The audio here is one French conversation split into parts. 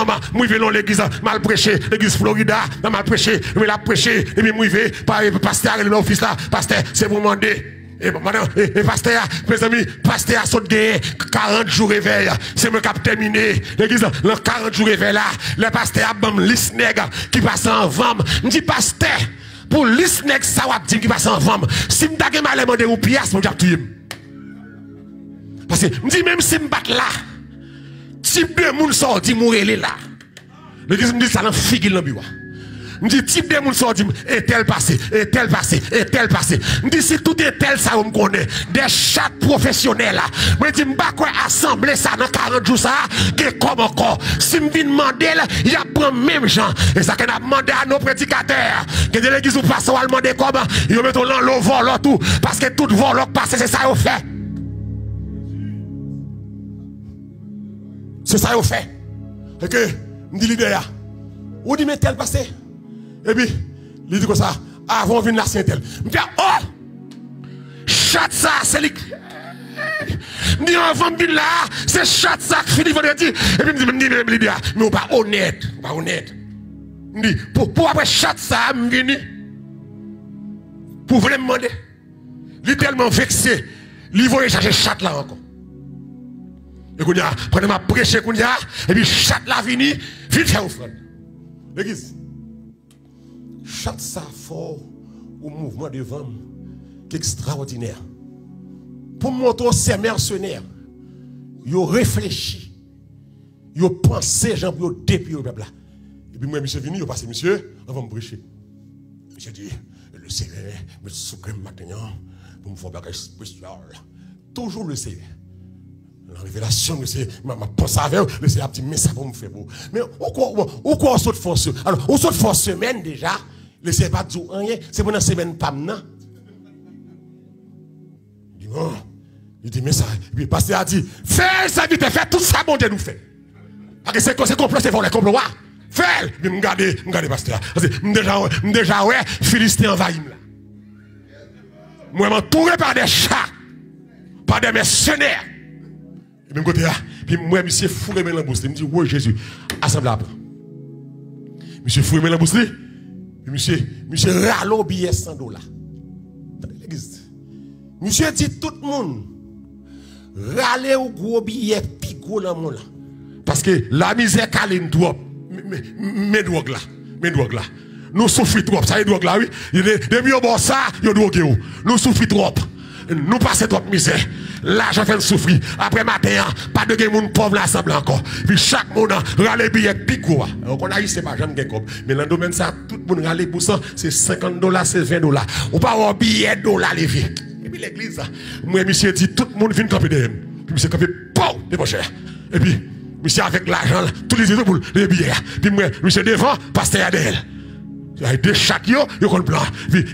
moi je vais l'église, mal prêché, l'église Florida, mal prêché, mais la prêché, et puis moi je vais, pasteur, l'office là, pasteur, c'est pour demander. Et maintenant, pasteur, mes amis, pasteur a sauté 40 jours réveil. C'est moi qui a terminé. L'église, le 40 jours réveil là, le pasteur a bon liste nègre qui passe en vente. Je dis, pasteur, pour liste nègre, ça va dire qui passe en vente. Si je n'ai pas demandé aux pièces, je vais tuer. Parce que je dis, même si je bats là, type de monde sorti, mourir là. L'église me dit, ça n'a figure dans le bureau. Je dis, type de monde sorti, et tel passé, et tel passé, et tel passé. Je dis, si tout est tel, ça, on me connaît. Des chats professionnels là. Je dis, je ne vais pas assembler ça dans 40 jours, ça, que comme encore. Si je viens demander, il y a pas même gens. Et ça qu'on a demandé à nos prédicateurs. Que de l'église ou pas, on va demander comment. Ils mettent dans l'eau, vol, tout. Parce que tout vol, passe, c'est ça qu'on fait. C'est ça qu'on fait. Et que, je dis, l'idée, où dit, mais tel passé? Et puis, il dit comme ça, avant de venir la Saint-Tel. Je dis, oh, chat ça, c'est lui. Je dis, avant de venir là, c'est chat ça qui finit vendredi. Et puis, je me dis, mais on pas honnête. Pas honnête. Je dis, pour après chat ça, je viens. Pour vraiment demander. Il est tellement vexé. Il va chercher chat là encore. Et qu'on y a, pendant ma prêché qu'on y a, et puis chat là vini, vite faire offrande. L'église. Chat ça fort au mouvement de vent qui est extraordinaire. Pour montrer ces mercenaires, ils ont réfléchi, ils ont pensé, gens pour dépier au peuple là. Et puis moi, monsieur venu, il a passé, monsieur, avant de me prêcher. Monsieur dit, le Seigneur, me souffre maintenant, pour me faire bagage spécial. Toujours le Seigneur. La révélation, ma pensée avec le Seigneur a dit, mais ça va me faire beau. Mais au quoi on saute force? Alors, on saute force semaine déjà. Le Seigneur pas dire rien, c'est pendant la semaine pas maintenant. Il dit non. Il dit mais ça. Et puis le pasteur a dit, fais ça vite, fais tout ça, bon Dieu nous fait. Parce que c'est complot, c'est pour les complots. Fais. Mais me pasteur. Parce que déjà ouais, Philistin envahit là. Moi m'entouré par des chats, par des mercenaires. Et même côté là, puis moi monsieur fourré dans la bouche, il me dit ouais Jésus, assemble après. Monsieur fourré dans la bouche. Monsieur râle au billet $100. Monsieur dit tout le monde, râle au gros billet pico dans mon là. Parce que la misère câline trop. Mes drogues là. Nous souffrons trop. Ça y est, drogue là, oui. Depuis au bon ça, il drogue. Nous souffrons trop. Nous passons trop de misère. L'argent fait souffrir. Après matin, pas de gens pauvres l'assemblée encore. Puis chaque monde râle billet pico. On a eu c'est pas jamais comme. Mais dans le domaine ça, tout le monde râle pour ça, c'est $50, c'est $20. On pas avoir billet dollar levé. Et puis l'église, moi monsieur dit tout le monde vient camper derrière. Puis monsieur camper, pow, des poches. Et puis monsieur avec l'argent, tous les autres pour les billets. Puis moi monsieur devant, pasteur derrière. Il y a des chats qui ont le plan.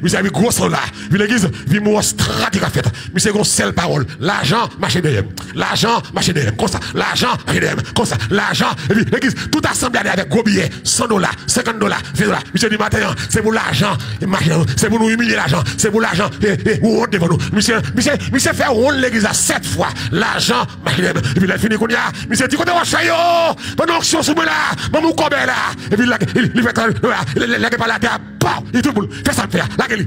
Vous avez gros sang là. Puis l'église, vous avez stratégie à faire. Mais c'est une seule parole. L'argent, marché derrière. L'argent, marché derrière. Comme ça. L'argent, marché derrière. Comme ça. L'argent. Et puis l'église, tout assemblée avec gros billets. $100, $50, $20. Monsieur dit matin, c'est pour l'argent. C'est pour nous humilier l'argent. C'est pour l'argent. Et honte devant nous. Monsieur fait honte l'église à 7 fois. L'argent, marché derrière. Et puis il a fini qu'on y a. Monsieur dit, qu'on est chayo. Pendant que je suis sous moi là. Maman, comme là. Et puis il fait pas là. Et tout le monde fait ça faire. La gueule,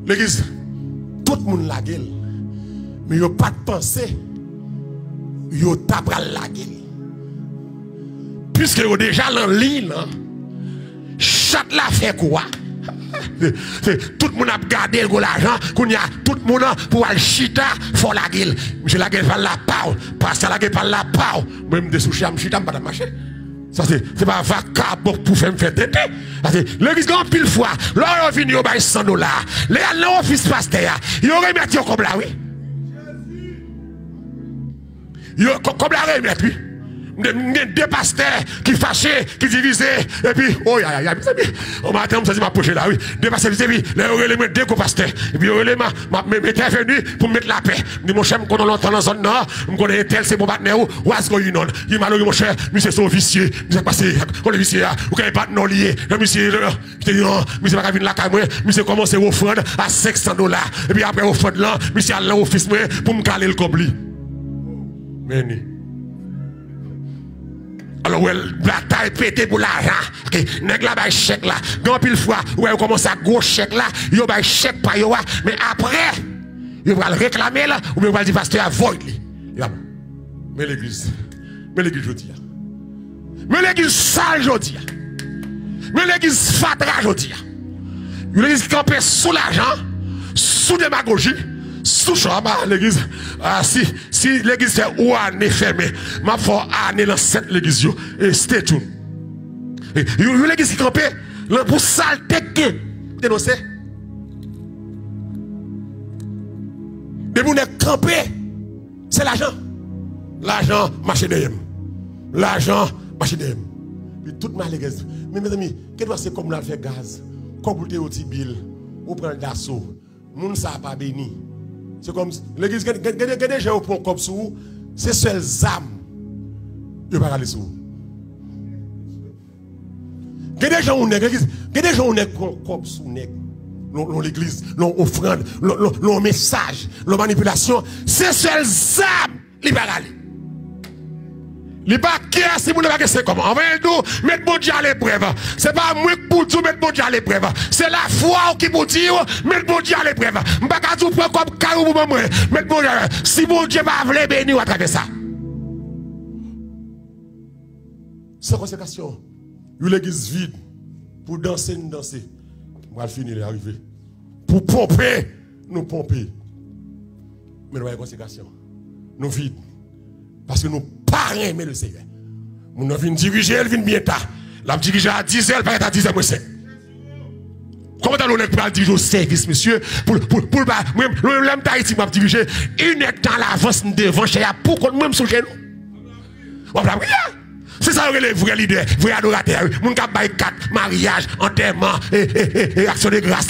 l'église, tout le monde la gueule. Mais il n'y a pas de pensée. Il y a pas la gueule. Puisque il y a déjà dans l'île, chaque la fait quoi? Tout le monde a gardé l'argent, tout le monde pour aller chita, faut la gueule. Monsieur la gueule par la pau, parce que la gueule par la pau. Même des soucis à me chita, pas de marché. Ça c'est pas vacabo pour faire me faire têter. L'église grand pile fois, là on vient au bail $100. Les allons office pasteur, il aurait mis comme là oui. Comme là remettre oui. Deux pasteurs qui fâchés, qui divisaient, et puis, oh, au matin, je m'a poché là, oui. Deux pasteurs, et puis, là, il y a deux pasteurs. Et puis, il intervenu pour mettre la paix. Je dis, mon cher, je connais longtemps dans la zone nord, je connais tel, c'est mon partenaire, what's going on? Il dit, malheureux, mon cher, monsieur, c'est officier, monsieur, passé, on est officier, vous connaissez pas de non lié. Monsieur, je te dis, non, monsieur, pas venir la caméra, monsieur, commence à offrande à $500. Et puis, après, offrande là, monsieur, à l'office, pour me caler le cobli. Meni. Alors, ouais, bataille pété pour l'argent. Nèg la bay chèque là. Grand pile fois, ouais, commence à gros chèque là. Yo bay chèque par yo. Mais après, yo va le réclamer là. Ou bien va dire pasteur à void li. Mais l'église jodi. Mais l'église sale jodi. Mais l'église fatra jodi. L'église campée sous l'argent, sous démagogie, sous chambre, l'église. Si l'église c'est où année fermée, ma foi année dans cette l'église et stay tuned. L'église campée, le pour saleté que dénoncer. De vous n'êtes campé, c'est l'argent. L'argent marche derrière. L'argent marche derrière. Puis toute ma l'église. Mais mes amis, qu'est-ce que c'est comme là fait gaz? Comme vous êtes bill, ou prendre d'assaut. Moun ça pas béni. C'est comme l'église, il y a des gens qui comme sous, c'est seul âme. Il va aller sous. Il y a des gens qui comme sous l'église, l'offrande, le message, la manipulation. C'est seul âme. Il va aller. Il n'est pas qui si vous ne pas c'est comment. Envoyez nous mettre mon Dieu à l'épreuve. Ce n'est pas moi qui pour dire mettre mon Dieu à l'épreuve. C'est la foi qui pour dire mettre mon Dieu à l'épreuve. Je ne vais pas dire comme carreau pour moi. Mettre mon Dieu. Si mon Dieu va vouloir bénir à travers ça. Sans consécration. L'église vide. Pour danser, nous danser. On va finir d'arriver. Pour pomper, nous pomper. Mais nous avons une consécration. Nous vide. Parce que nous pas aimer le Seigneur. Nous venons diriger, elle vient bien tard. La diriger à 10h, elle paraît à 10h moins 5. Comment on est pour diriger au service, monsieur? Pour l'homme d'Haïti m'a dirigé une heure dans l'avance devant chez elle pour qu'on même sur le genou. C'est ça le vrai leader, vrai adorateur. Mon cap bail 4 mariage, enterrement et action de grâce.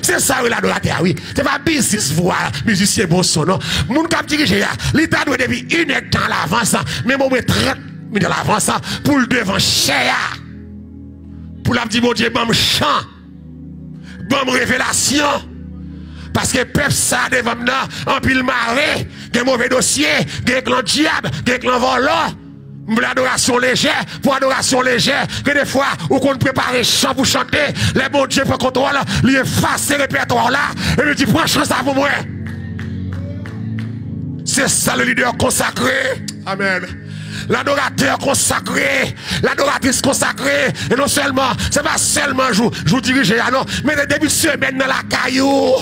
C'est ça l'adorateur, oui. C'est pas business voir musicien bon son non. Mon cap diriger l'état doit depuis une heure dans l'avance, mais moi 30 minutes dans l'avance pour le devant cher. Pour la dire mon Dieu bon chant. Bon révélation. Parce que peuple ça devant nous en pile marée, des mauvais dossiers, des clan diable, des clan volant. L'adoration légère, pour adoration légère, que des fois, où qu'on prépare chant pour chanter, les bons dieux pour contrôle, il efface ce répertoire là, et il dit, prends chance à vous, moi. C'est ça le leader consacré. Amen. L'adorateur consacré, l'adoratrice consacrée, et non seulement, c'est pas seulement je vous dirige, non, mais le début de semaine dans la caillou,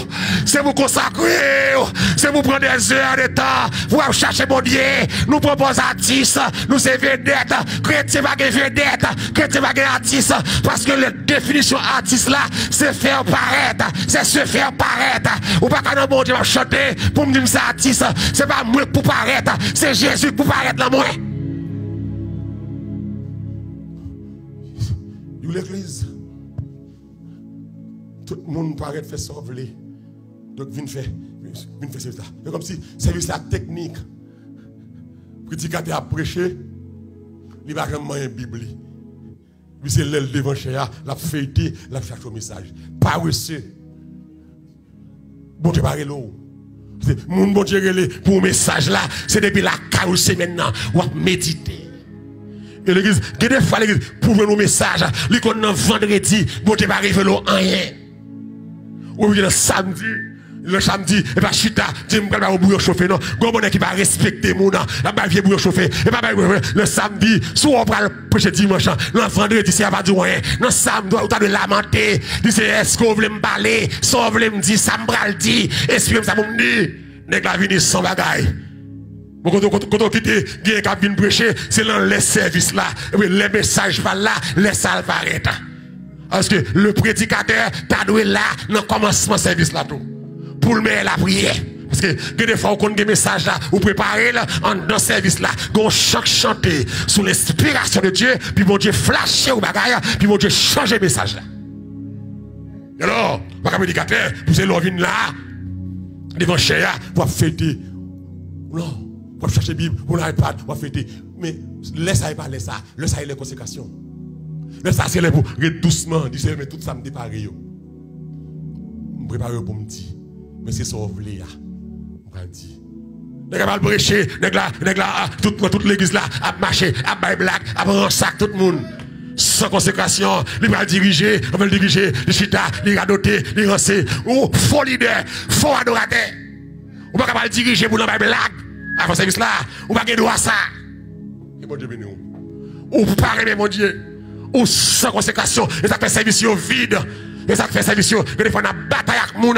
c'est vous consacrer, c'est vous prendre des heures de temps, vous chercher mon Dieu, nous proposons artistes, nous c'est vedette, chrétien va gagner vedette, chrétien va gagner artiste, parce que la définition artiste là, c'est faire paraître, c'est se faire paraître, ou pas quand mon Dieu va chanter, pour me dire que c'est artiste, c'est pas moi pour paraître, c'est Jésus pour paraître là, moi. L'église, tout le monde paraît faire sauver. Donc, viens faire service là. C'est comme si service la technique. Prédicateur a prêché, il va jamais une Bible. Puis c'est l'aile devant chez la fêté, la cherche au message. Pas reçu. Bon Dieu, parle l'eau. Mon bon Dieu, pour le message là, c'est depuis la carousel maintenant, ou méditer. Et l'église, des fois l'église, pour nos messages, l'école vendredi, bon Dieu va arriver là, rien. Ou bien le samedi, et pas chita, dis moi pas au bouillon chauffé, non, gomme qui va respecter mon nom, la pas vieux bouillon chauffé, et pas le samedi, soit on va le prêcher dimanche, le vendredi, c'est pas du rien, non, samedi, on doit lamenter, dit est-ce qu'on veut me parler, si on veut me dire, ça me bral dit, esprit ça me dit, n'est la vie sans bagaille. Quand on quitte, il y a un cabine prêcher, c'est dans les services là, les messages par là, les salles paraître. Parce que le prédicateur t'a doué là, dans le commencement de service là tout. Pour le mettre la prière. Parce que des fois, on a des messages là, vous préparez là, dans le service là, on chaque chanter sous l'inspiration de Dieu, puis mon Dieu flasher au bagage, puis mon Dieu changer le message là. Alors, pas prédicateur, vous allez l'envie là, devant Chéa, pour fêter. Non. Pour chercher Bible, pour l'iPad, pour fêter. Mais laisse-moi pas, laisse ça. Laisse-moi les conséquences. Laisse-moi c'est pour doucement. Dis mais tout ça me dépare. Je me prépare pour me dire. Mais c'est ça que vous voulez. Je me dire. Nèg va prêcher, nèg là toute l'église là a marché, a bail blague, a ransac tout le monde. Sans consécration, il va diriger, on va le diriger, le chita, il va doter, il va rancer, ou faux leader, faux adorateur. On va pas le diriger pour l'envoyer blague. Avant service là, on va gagner droit ça. Et bon Dieu béni. Ou pas mon Dieu. Ou sans consécration, et ça fait service vide. Et ça fait service, et des fois on a bataille avec mon